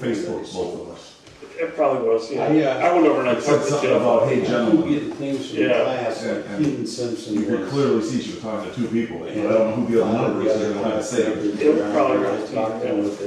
Facebook, both of us. It probably was, yeah. I I went over and I It said talked to something Jeff. about, hey You gentlemen, get things from Yeah. class, like And- Keaton Simpson you could was. clearly see she was talking to two people, but I don't know who the other number is, they're gonna have to say. It probably was Talking, but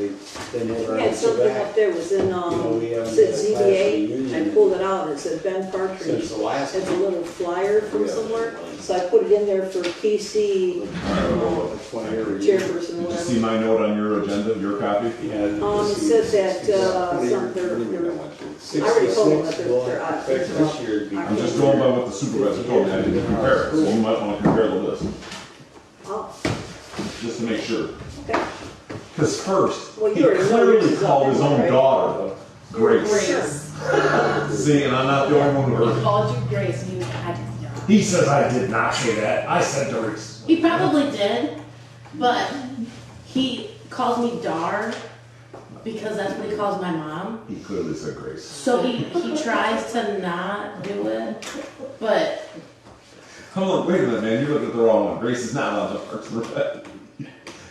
they never We had answer something back. up there, was in, You know, we haven't said had a class ZBA, I reunion pulled it out and it said Ben Since Partridge. the last It's a one. little flyer from Yeah. somewhere, so I put it in there for PC That's why you're. chairperson or Did you see whatever. my note on your agenda, your copy? Yeah. It said that, some, they're, I already told them that they're out. This year it'd be. I'm just going by what the supervisor told me, I didn't compare it, so you might wanna compare the list, Oh, just to make sure. okay. Cause first, Well, he you already know clearly yours is up called his there, own right? daughter Grace. Sure. See, and I'm not the only one who heard it. Called you Grace, and you had to know. He says I did not say that, I said Doris. He probably did, but he calls me Dar because that's what he calls my mom. He clearly said Grace. So he tries to not do it, but I'm like, wait a minute, man, you looked at the wrong one. Grace is not on the Parks and Rec.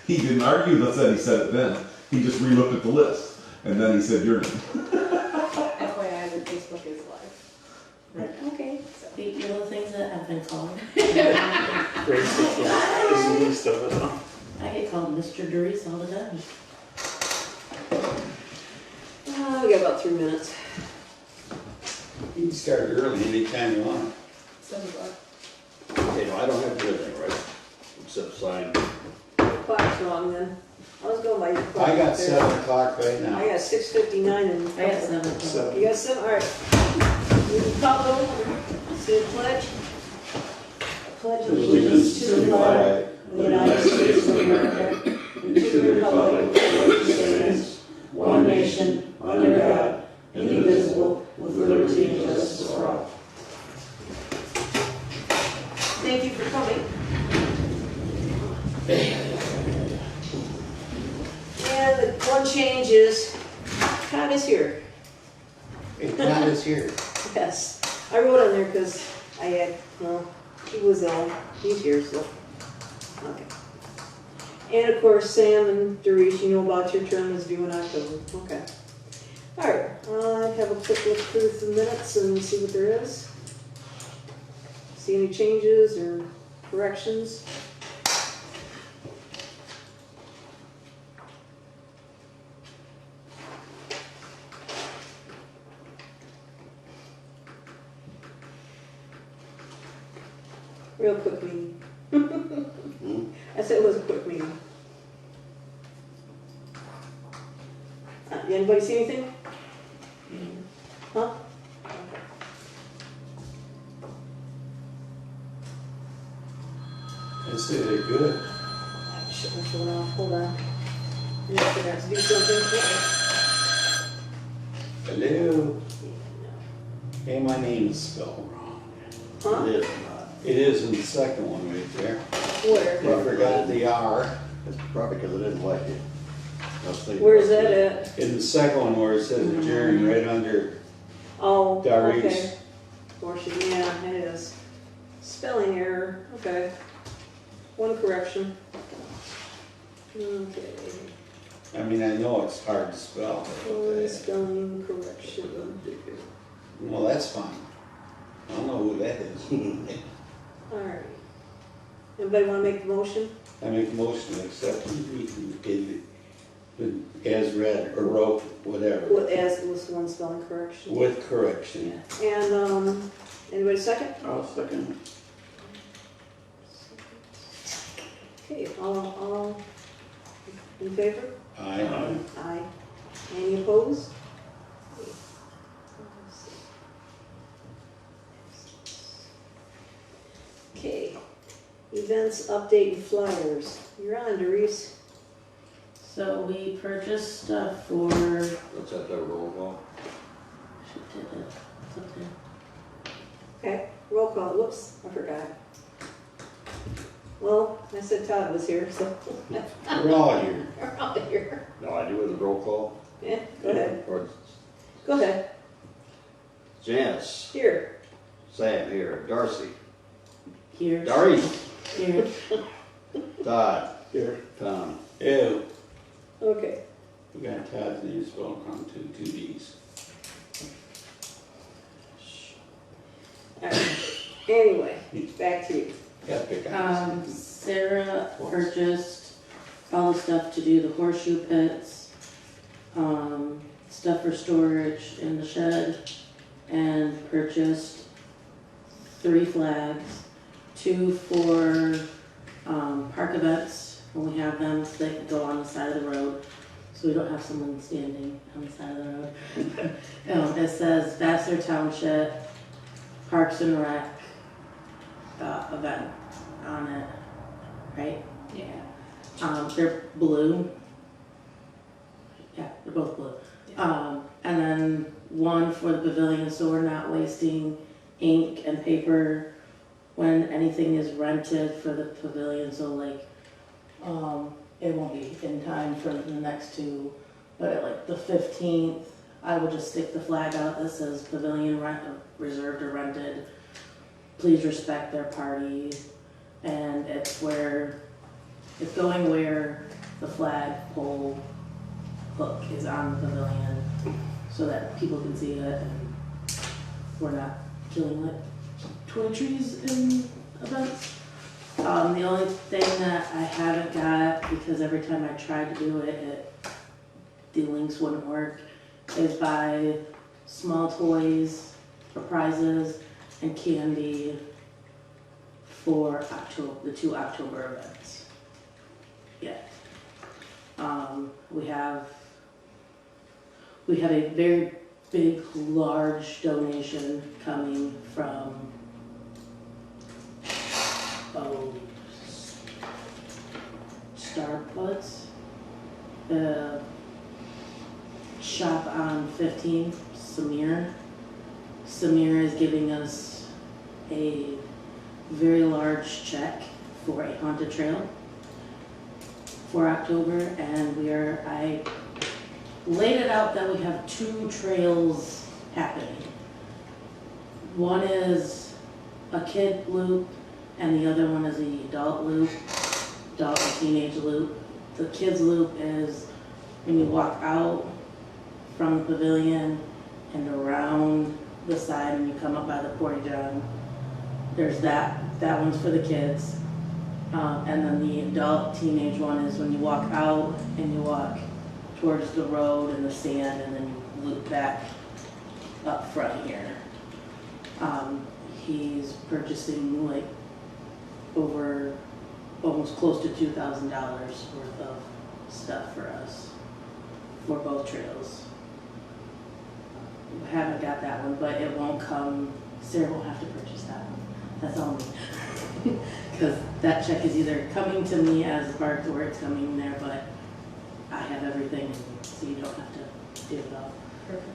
He didn't argue that he said it then. He just re-looked at the list. And then he said your name. FYI, the Facebook is live. Okay. so you know the things that I've been called. Grace is the least of it. Huh? I get called Mr. Doris all the time. We got about 3 minutes. You can start early anytime you want. 7 o'clock. Okay, no, I don't have to do anything, right? Except sign. Clock's wrong then. I was going by your clock. I got up there. 7 o'clock right now. I got 6:59 and. I got 7 o'clock. So- You got 7, all right. You can pop over, say the pledge. Pledge allegiance to the flag of the United States of America and to the republic for which it stands, one nation, under God, indivisible, with liberty and justice for all. Thank you for coming. And the one change is, Todd is here. Hey, Todd is here. Yes, I wrote on there because I had, well, he was ill, he's here, so, okay. And of course, Sam and Doris, you know about your term is due in October, okay. All right, I have a quick look through the minutes and see what there is. See any changes or corrections? Real quick meeting. I said it was a quick meeting. Anybody see anything? Huh? I say they're good. Shut my phone off, hold on. I forgot to do something. Hello. Hey, my name is spelled wrong. Huh? It is not. It is in the second one right there. Where? I forgot the R. It's probably because I didn't like it. I was thinking Where's about that it. at? In the second one where it says adjourn, right under Oh, Doris. okay. Portion, yeah, it is. Spelling error, okay. One correction. Okay. I mean, I know it's hard to spell. One spelling correction. Well, that's fine. I don't know who that is. Alright. Anybody wanna make the motion? I make a motion to accept it as read or wrote, whatever, As with one spelling correction. with correction. And, anybody second? I'll second. Okay, all in favor? Aye. Aye. Any opposed? Okay, events, update, and flyers. You're on, Doris. So we purchased stuff for. Let's have that roll call. She did it. It's up there. Okay, roll call. Whoops, I forgot. Well, I said Todd was here, so We're all here. we're out of here. No, I do with the roll call. Yeah, go ahead. Or Go ahead. Janice, Here. Sam here, Darcy, Here. Doris, Here. Todd, Here. Tom. Ew. Okay. We got Todd's name spelled wrong too, 2 D's. Alright. Anyway, back to you. Gotta pick on this. Sarah purchased all the stuff to do the horseshoe pits, stuff for storage in the shed, and purchased 3 flags, 2 for park events when we have them, so they can go on the side of the road, so we don't have someone standing on the side of the road. It says Vassar Township Parks and Rec event on it, right? Yeah. They're blue. Yeah, they're both blue. And then one for the pavilion, so we're not wasting ink and paper when anything is rented for the pavilion, so like, it won't be in time for the next 2, but at like the 15th, I will just stick the flag out that says pavilion reserved or rented. Please respect their party, and it's going where the flagpole hook is on the pavilion, so that people can see it and we're not killing like 20 trees in events. The only thing that I haven't got, because every time I tried to do it, the links wouldn't work, is buy small toys for prizes and candy for the 2 October events. Yeah. We have a very big, large donation coming from Starbucks, the shop on 15th, Samir. Samir is giving us a very large check for a haunted trail for October, and I laid it out that we have 2 trails happening. One is a kid loop, and the other one is the adult loop, adult and teenage loop. The kids loop is when you walk out from the pavilion and around the side and you come up by the porta john. There's that one's for the kids. And then the adult teenage one is when you walk out and you walk towards the road and the sand, and then you loop back up front here. He's purchasing like over almost close to $2,000 worth of stuff for us for both trails. We haven't got that one, but it won't come. Sarah won't have to purchase that one. That's all me. Because that check is either coming to me as marked or it's coming there, but I have everything, so you don't have to do it all. Perfect.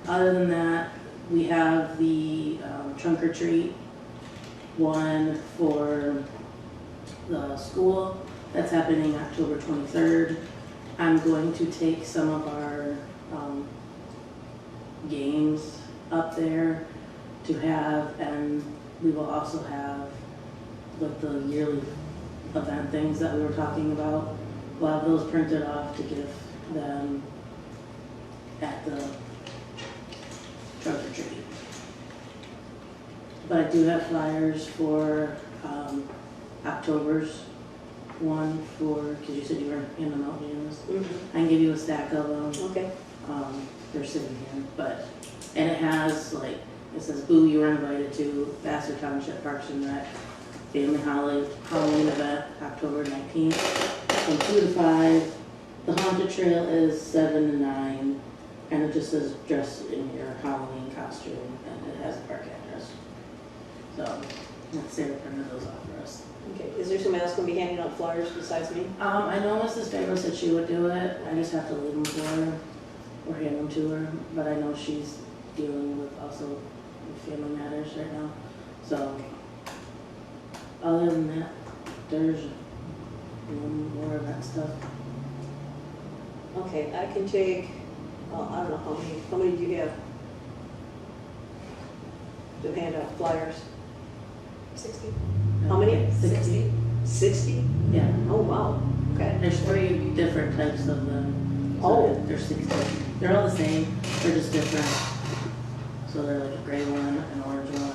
Other than that, we have the trunk or treat one for the school. That's happening October 23rd. I'm going to take some of our games up there to have, and we will also have like the yearly event things that we were talking about. We'll have those printed off to give them at the trunk or treat. But I do have flyers for October's one because you said you were in the Mount Janice. I can give you a stack of them. Okay. They're sitting here, and it has like, it says, "Boo, you are invited to Vassar Township Parks and Rec Family Halloween event, October 19th, from 2 to 5. The haunted trail is 7 to 9, and it just says dress in your Halloween costume, and it has a park address. So, let's say we printed those off for us. Okay, is there somebody else gonna be handing out flyers besides me? I know Mrs. Faber said she would do it. I just have to leave them for her or hand them to her, but I know she's dealing with also with family matters right now. So, other than that, there's no more of that stuff. Okay, I can take, I don't know how many do you have to hand out flyers? 60. How many? 60. 60? Yeah. Oh, wow, okay. There's 3 different types of them. Oh. They're 16. They're all the same, they're just different. So they're like a gray one, an orange one,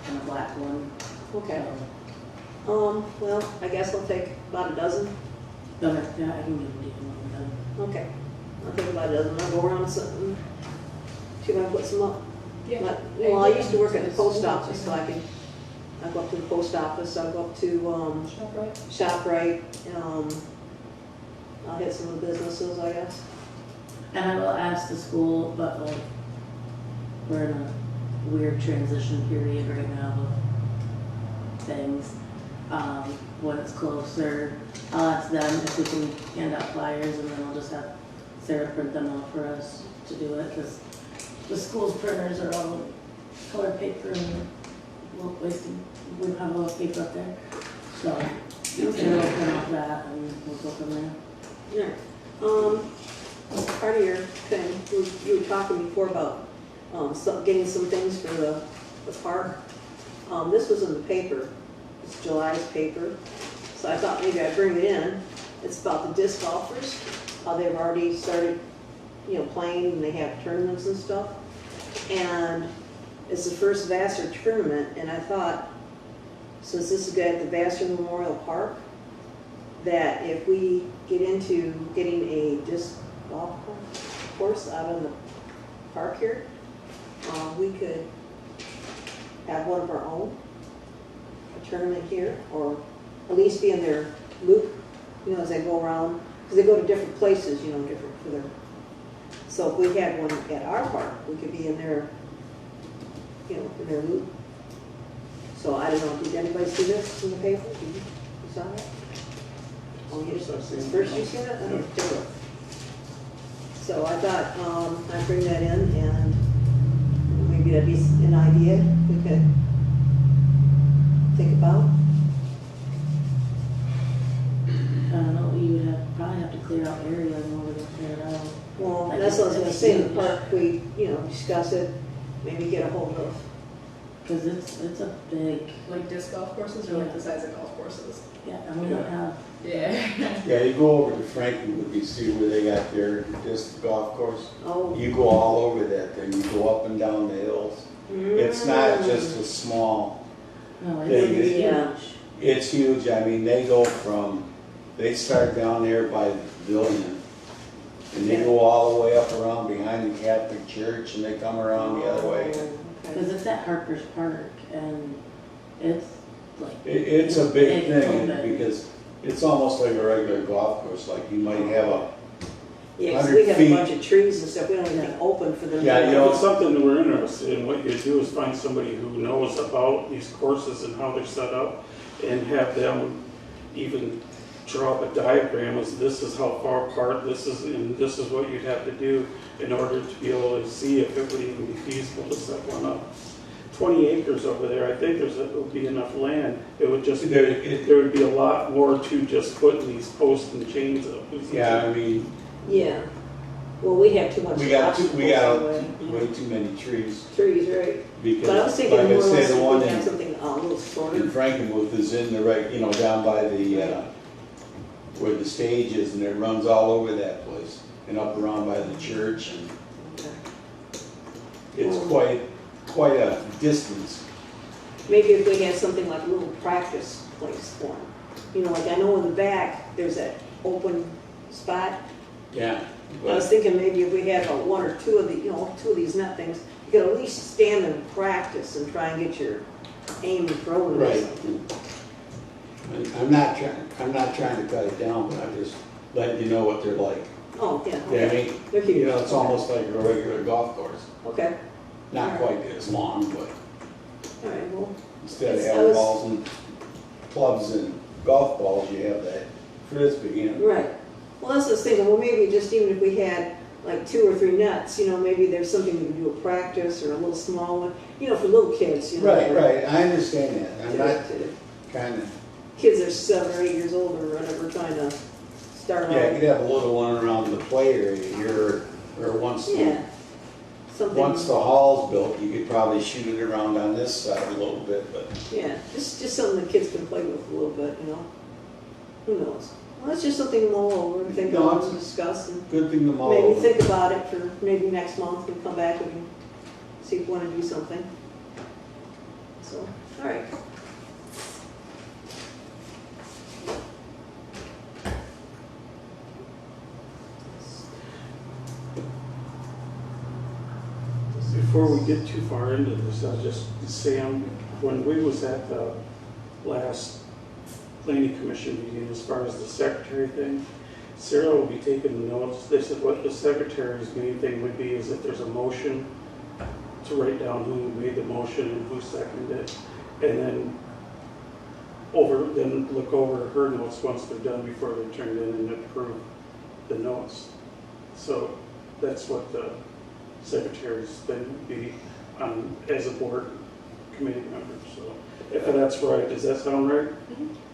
and a black one. Okay. So, Well, I guess I'll take about a dozen. okay, yeah, I can give them to you one of them. Okay. I'll take about a dozen. I'll go around something. See if I can put some up. Yeah. Well, I used to work at the post office, so I go up to the post office, I'll go up to, ShopRite, I'll hit some of the businesses, I guess. And I will ask the school, but like, we're in a weird transition period right now with things. When it's closer, I'll ask them if we can hand out flyers, and then I'll just have Sarah print them out for us to do it, because the school's printers are all color paper and we're wasting, we don't have a lot of paper up there. So, Sarah will print off that and we'll go from there. Yeah. Part of your thing, you were talking before about, getting some things for the park. This was in the paper, it's July's paper, so I thought maybe I'd bring it in. It's about the disc golfers, how they've already started, playing, and they have tournaments and stuff. And it's the first Vassar tournament, and I thought, since this is at the Vassar Memorial Park, that if we get into getting a disc golf course out in the park here, we could have one of our own, a tournament here, or at least be in their loop, as they go around, because they go to different places, different for their. So if we had one at our park, we could be in their, in their loop. So I don't know, did anybody see this in the paper? You saw that? Oh, you saw this first, you see that? Okay, take a look. So I thought, I'd bring that in, and maybe that'd be an idea we could think about. I don't know, you would probably have to clear out areas in order to clear it out. Well, Like that's what I was it's gonna say, in the huge. park, we, discuss it, maybe get a hold of. Because it's a big, Like disc golf courses or like the size of golf courses? yeah, and we don't have, Yeah. Yeah, you go over to Frankenwood, you see where they got their disc golf course. Oh. You go all over that thing, you go up and down the hills. It's not just a small, no, Yeah, it's yeah. huge. it's huge. I mean, they start down there by the pavilion. And they go all the way up around behind the Catholic Church, and they come around the other way. Okay. Because it's at Harper's Park, and it's like. It's a big thing, open. because it's almost like a regular golf course, like you might have a, Yeah, 'cause we have 100 a feet. bunch of trees and stuff, we don't even open for them. Yeah, You know, it's something that we're interested in. What you do is find somebody who knows about these courses and how they're set up, and have them even draw up a diagram as this is how far apart this is, and this is what you'd have to do in order to be able to see if it would even be feasible to set one up. 20 acres over there, I think it would be enough land. It would just, there would be a lot more to just putting these posts and chains up. yeah, I mean, Yeah, well, we have too much. we got obstacles way too many trees. Trees, right, Because, but I was thinking like more I or less said, the if one we had in something a little shorter. Frankenmuth is in the right, down by the, where the stage is, and it runs all over that place, and up around by the church, and Okay. it's quite a distance. Maybe if we had something like a little practice place for them. Like I know in the back, there's that open spot. Yeah. I was thinking maybe if we had about one or two of the, two of these net things, you could at least stand and practice and try and get your aim and throwing. or Right. something. I'm not trying to cut it down, but I'm just letting you know what they're like. Oh, yeah. Yeah, I mean, They're huge. it's almost like a regular golf course. Okay, Not quite as long, but all right, well, instead of It's- I having was- balls and clubs and golf balls, you have that frisbee, right. Well, that's what I was thinking, well, maybe just even if we had like 2 or 3 nets, maybe there's something we could do a practice or a little small one, for little kids, Right, I understand that. I'm not to- kind of, Kids that are 7 or 8 years old or whatever, trying to start yeah, you out. could have a little one around the play area here, or once Yeah, something. the hall's built, you could probably shoot it around on this side a little bit, but Yeah, just something the kids can play with a little bit, Who knows? Well, it's just something to mull over and think No, about it's- and discuss and Good thing to mull maybe over. think about it for maybe next month and come back and see if we want to do something. So, all right. Before we get too far into this, I'll just say, when we was at the last planning commission meeting, as far as the secretary thing, Sarah will be taking the notes. They said what the secretary's main thing would be is if there's a motion, to write down who made the motion and who seconded it, and then look over her notes once they're done before they're turned in and approve the notes. So that's what the secretary's thing would be as a board committee member. So if that's right, does that sound right?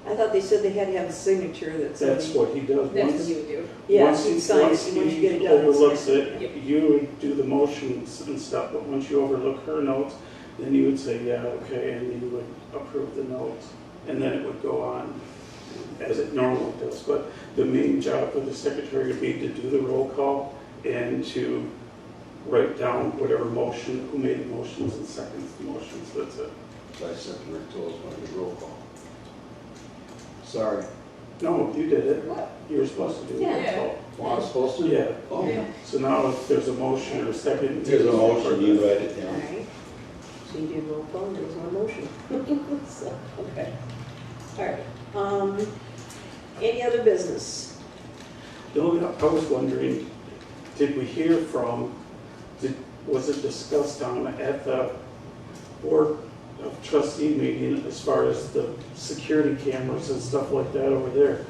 I thought they said they had to have a signature that That's somebody. what he does. That's what Once- you would do. Yeah, once he he- signs once it, once you he get it done. it's overlooks signed. it, Yep. you would do the motions and stuff, but once you overlook her notes, then you would say, yeah, okay, and you would approve the notes. And then it would go on as it normally does. But the main job for the secretary would be to do the roll call and to write down whatever motion, who made the motions and seconds the motions, that's it. So I said to Rick Tolles, when we roll call. Sorry. No, you did it. What? You were supposed to do the roll Yeah. call. Well, I was supposed to? Yeah, Oh, Yeah. so now if there's a motion or a second. If there's a motion, you write it All down. right. So you did roll call, there's one motion. So, okay. All right. Any other business? The only, I was wondering, did we hear from, was it discussed at the board of trustee meeting as far as the security cameras and stuff like that over there?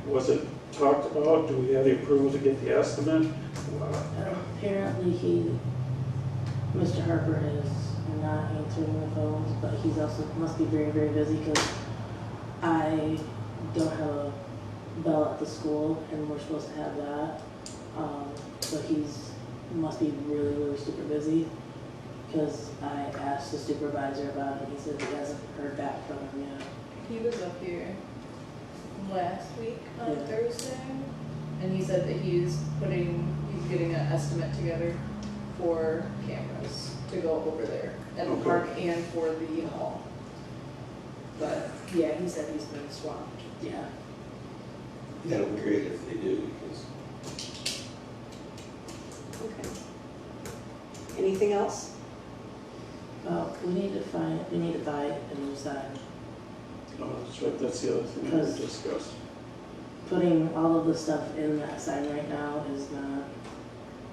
Was it talked about? Do we have the approval to get the estimate? Apparently Mr. Harper is not answering the phones, but he's also, must be very, very busy because I don't have a bell at the school and we're supposed to have that. So must be really, really super busy because I asked the supervisor about it and he said he hasn't heard back from him yet. He was up here last week on Yeah. Thursday, and he said that he's getting an estimate together for cameras to go over there at the Okay. park and for the hall. But, yeah, he said he's been swamped. Yeah. That'll be great if they do, because Okay. Anything else? We need to buy a new sign. Oh, that's right, that's the other thing that we discussed. Putting all of the stuff in that sign right now is not,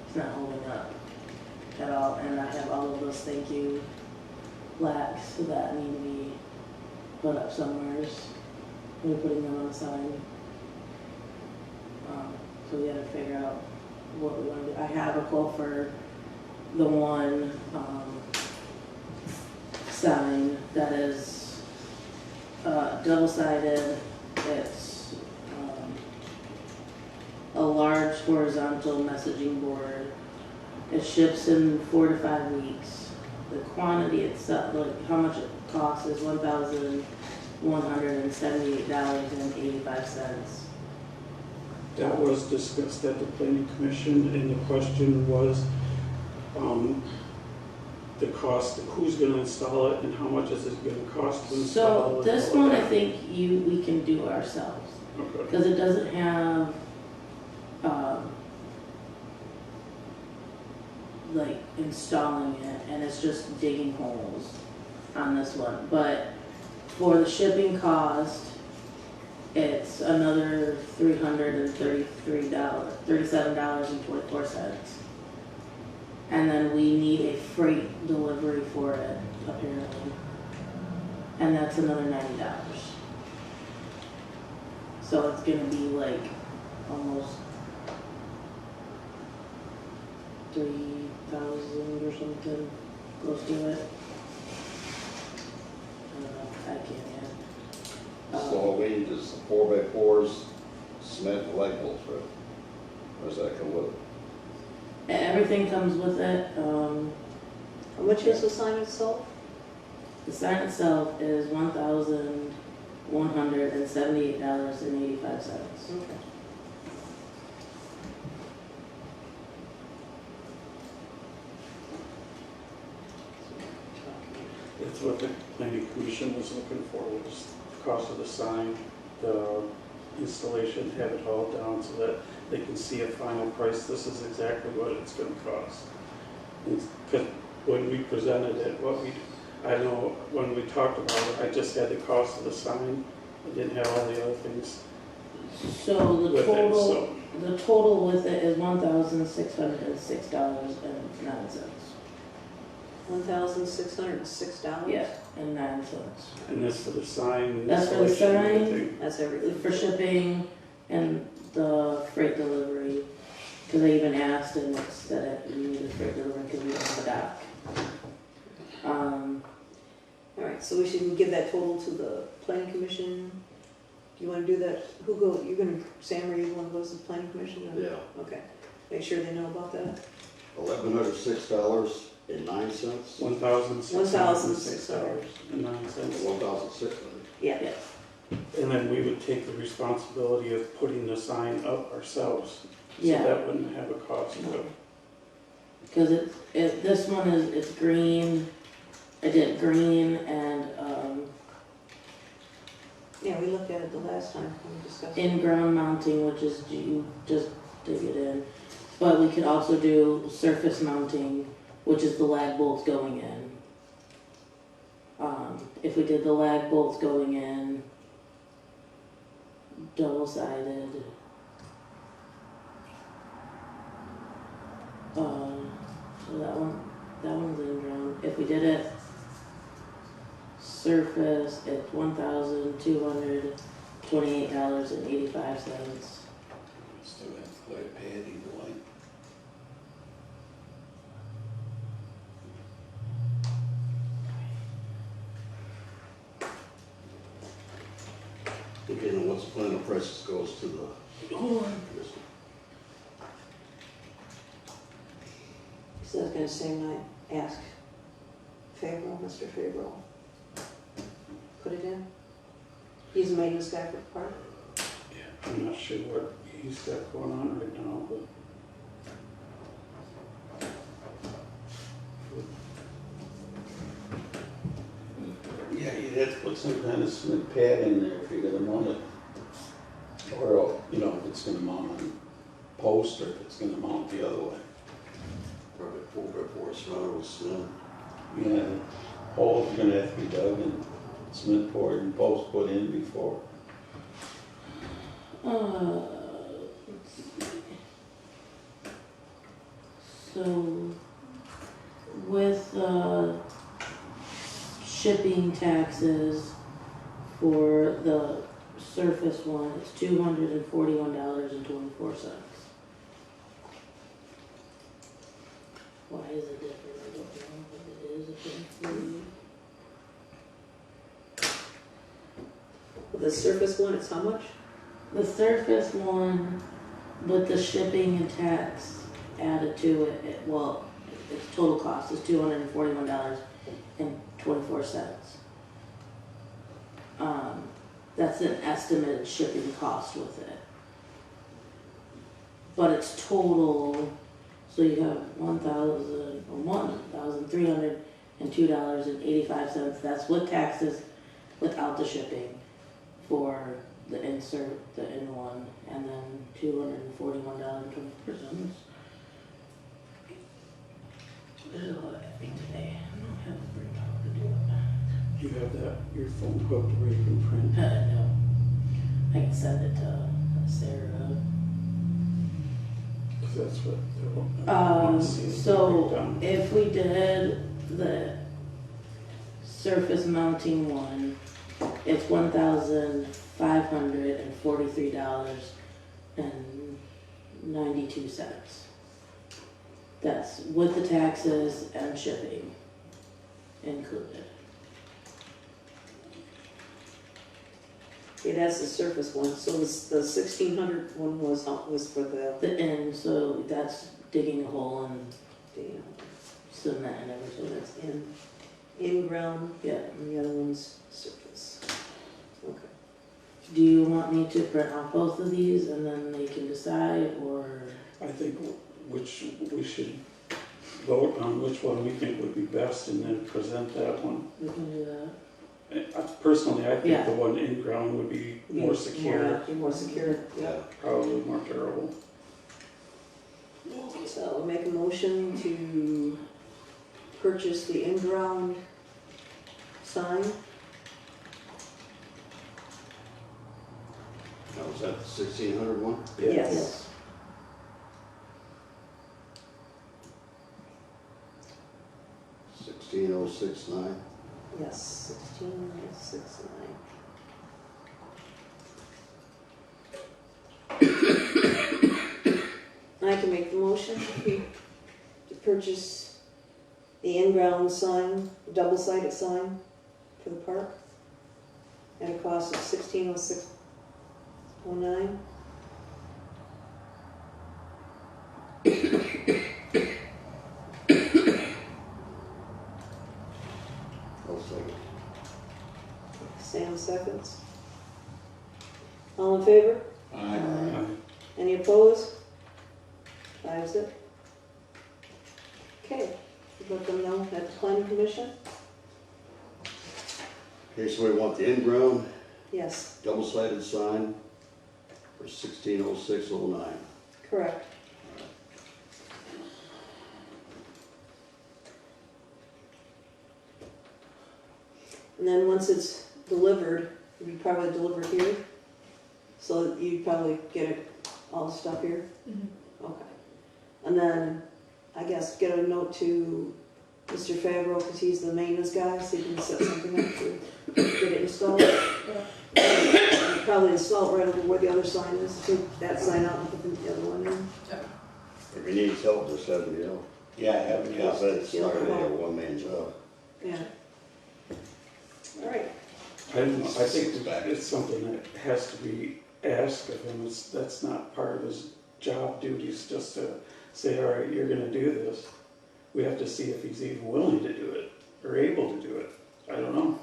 it's not holding up at all. And I have all of those thank you plaques that need to be put up somewhere. We're putting them on the sign. So we gotta figure out what we wanna do. I have a quote for the one, sign that is, double-sided. It's, a large horizontal messaging board. It ships in 4 to 5 weeks. The quantity itself, like how much it costs is $1,178.85. That was discussed at the planning commission, and the question was, the cost, who's gonna install it, and how much is it gonna cost to install So it? this one, I think we can do ourselves, Okay, because it doesn't have, like installing it, and it's just digging holes on this one. But for the shipping cost, it's another $37.24. And then we need a freight delivery for it, apparently. And that's another $90. So it's gonna be like almost 3,000 or something, close to it. I don't know, I can't yet. So all we need is 4x4s, cement, and light bulbs, right? Or does that come with it? Everything comes with it. How much is the sign itself? The sign itself is $1,000 $178.85. Okay. It's what the planning commission was looking for, was the cost of the sign, the installation, have it all down so that they can see a final price. This is exactly what it's gonna cost. Because when we presented it, I know when we talked about it, I just had the cost of the sign. I didn't have all the other things So the with it, total, so. the total with it is $1,606.09. $1,606? Yeah, and 9 cents. And this for the sign, That's for the installation, and sign. everything. That's everything. For shipping and the freight delivery, because I even asked and it said that you needed freight delivery because we don't have a dock. All right, so we should give that total to the planning commission. Do you wanna do that? Sam, are you the one who goes to the planning commission? or- Yeah, Okay, make sure they know about that. $1,106.09, $1,606.09. 1,600. Yeah. Yes, And then we would take the responsibility of putting the sign up ourselves. So yeah, that wouldn't have a cost to it. because this one it's green. I did green and Yeah, we looked at it the last time when we discussed it. in-ground mounting, which is you just dig it in. But we could also do surface mounting, which is the lag bolts going in. If we did the lag bolts going in, double-sided. So that one's in-ground. If we did it surface, it's $1,228.85. Still have to play a pad either way. Okay, now what's the plan of prices goes to the Hold on. commission? So I was gonna say, when I ask Mr. Fabro, put it in. He's the maintenance guy for the park. I'm not sure what he's got going on right now, but. Yeah, you'd have to put some kind of cement pad in there if you're gonna mount it. Or, you know, if it's gonna mount on a post or if it's gonna mount the other way. Probably 4x4 surrounded with cement. Yeah, holes are gonna have to be dug and cement poured and posts put in before. Let's see. So, with shipping taxes for the surface one, it's $241.24. Why is it different? I don't know, but it is a thing for you. The surface one, it's how much? The surface one, with the shipping and tax added to it, its total cost is $241.24. That's an estimated shipping cost with it. But it's total, so you have $1,302.85. That's with taxes, without the shipping, for the insert, the N1, and then $241.24. There's a lot happening today. I don't have the brain power to do You have that, your phone hooked where you can print. it. No. I can send it to Sarah. Because that's what they're. So if we did the surface mounting one, it's $1,543.92. That's with the taxes and shipping included. Okay, that's the surface one, so the 1,600 one was for the, So that's digging a hole and the, cement and so everything. that's in ground, Yeah. and the other one's surface. Okay. do you want me to print out both of these and then they can decide, or? I think which, we should vote on which one we think would be best and then present that one. We can do that. Personally, I Yeah. think the one in ground would be more secure, Be more secure, yeah. probably more durable. So I'll make a motion to purchase the in-ground sign. Now, was that the 1600 one? Yes. 16069. Yes, 1669. I can make the motion to purchase the in-ground sign, double-sided sign for the park at a cost of $1606.09. I'll second. Sam seconds. All in favor? Aye. Any opposed? 5-0. Okay, let them know at the planning commission? Okay, so we want the in-ground Yes, double-sided sign for 160609. correct. And then once it's delivered, we probably deliver here, so you'd probably get it, all the stuff here? Okay. And then, I guess, get a note to Mr. Fabro, because he's the maintenance guy, so he can set something up to get it installed. Probably install it right over where the other sign is, take that sign out and put the other one in. If he needs help, just let him know. Yeah, have it, Because yeah. that's not really a one-man job. Yeah. All right. I don't know, I think that it's something that has to be asked of him, that's not part of his job duties, just to say, all right, you're gonna do this. We have to see if he's even willing to do it, or able to do it, I don't know.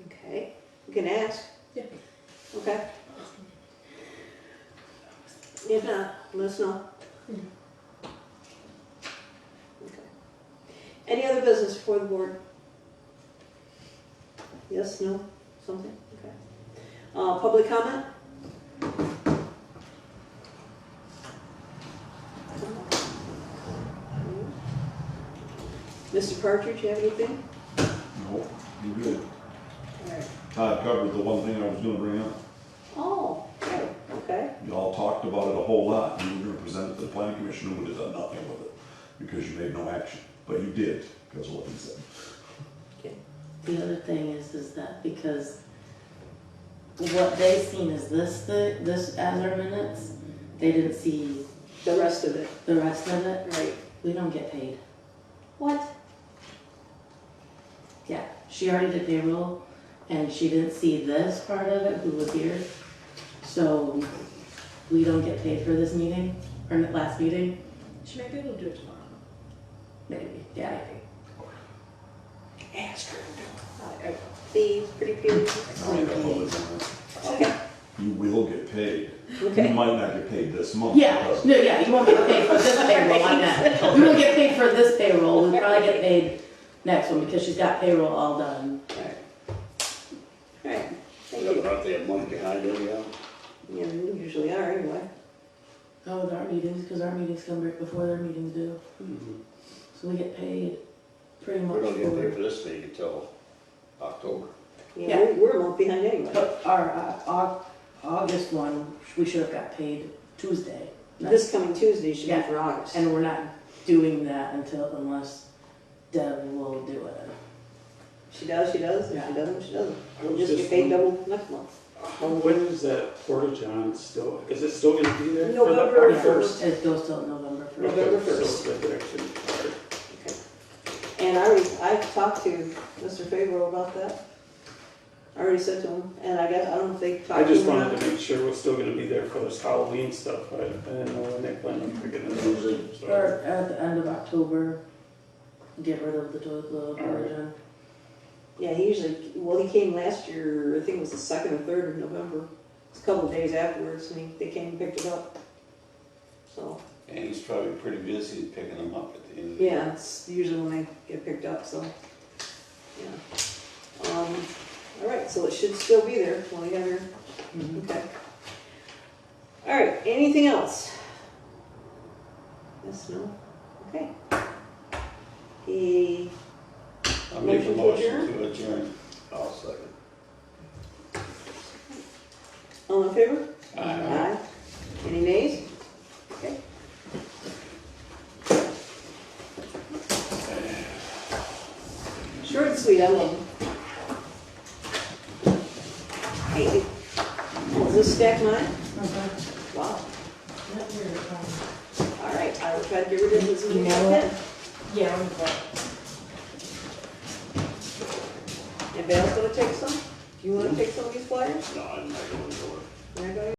Okay, we can ask. Yeah. Okay. If not, let us know. Okay. Any other business before the board? Yes, no, something? Okay. Public comment? Mr. Partridge, you have anything? No, you're good. All right. Todd covered the one thing I was gonna bring up. Oh, good, okay. Y'all talked about it a whole lot. You were gonna present it to the planning commission who would have done nothing with it because you made no action. But you did, because of what he said. The other thing is that because what they seen is this as our minutes, they didn't see The rest of it, the rest of it. right. We don't get paid. What? Yeah, she already did payroll, and she didn't see this part of it, who was here. So we don't get paid for this meeting, or last meeting, She might be able to do it tomorrow. maybe, yeah. Ask her. Please, pretty please. Okay, You will get paid. You okay. might not get paid this month. Yeah, because- no, yeah, you won't get paid for this payroll on that. We won't get paid for this payroll, we'll probably get paid next one, because she's got payroll all done. Alright. Alright, thank Yeah, you. but aren't they a month behind anyhow? Yeah, we usually are anyway. Oh, with our meetings, because our meetings come right before their meetings do, Mhm. so we get paid pretty much We don't get paid for. for this meeting until October. Yeah, Yeah. we're a month behind anyway. But our August one, we should have got paid Tuesday. This coming Tuesday should be Yeah. for August. And we're not doing that unless Deb will do it. She does, if Yeah. she doesn't, she doesn't. I We'll was just get paid wondering, double next month. when is that Porta John still, is it still gonna be there? for the November October? 1st. It goes till November 1st. November Okay, 1st. So that actually, all right. Okay. And I talked to Mr. Fabro about that. I already said to him, and I don't know if they talked to I him just or wanted not. to make sure we're still gonna be there for this Halloween stuff, I didn't know when they planned on picking it up. So, Or at the end of October, get rid of the toilet, the Alright. origin. Yeah, he usually, well, he came last year, I think it was the 2nd or 3rd of November. It's a couple of days afterwards, and they came and picked it up. So, And he's probably pretty busy picking them up at the end of the year. yeah, it's usually when they get picked up, so, yeah. All right, so it should still be there when we have your, okay. All right, anything else? Yes, no? Okay. He, I'll make a Motion to motion to adjourn. I'll second. all in favor? Aye. Any nays? Okay. Short and sweet, I love them. Hey, oh, is this stack mine? Wow. All right, I will try to get rid of this as many as I can. Yeah. Anybody else gonna take some? Do you wanna take some of these flyers? No, I'm not going to do it. You're not gonna?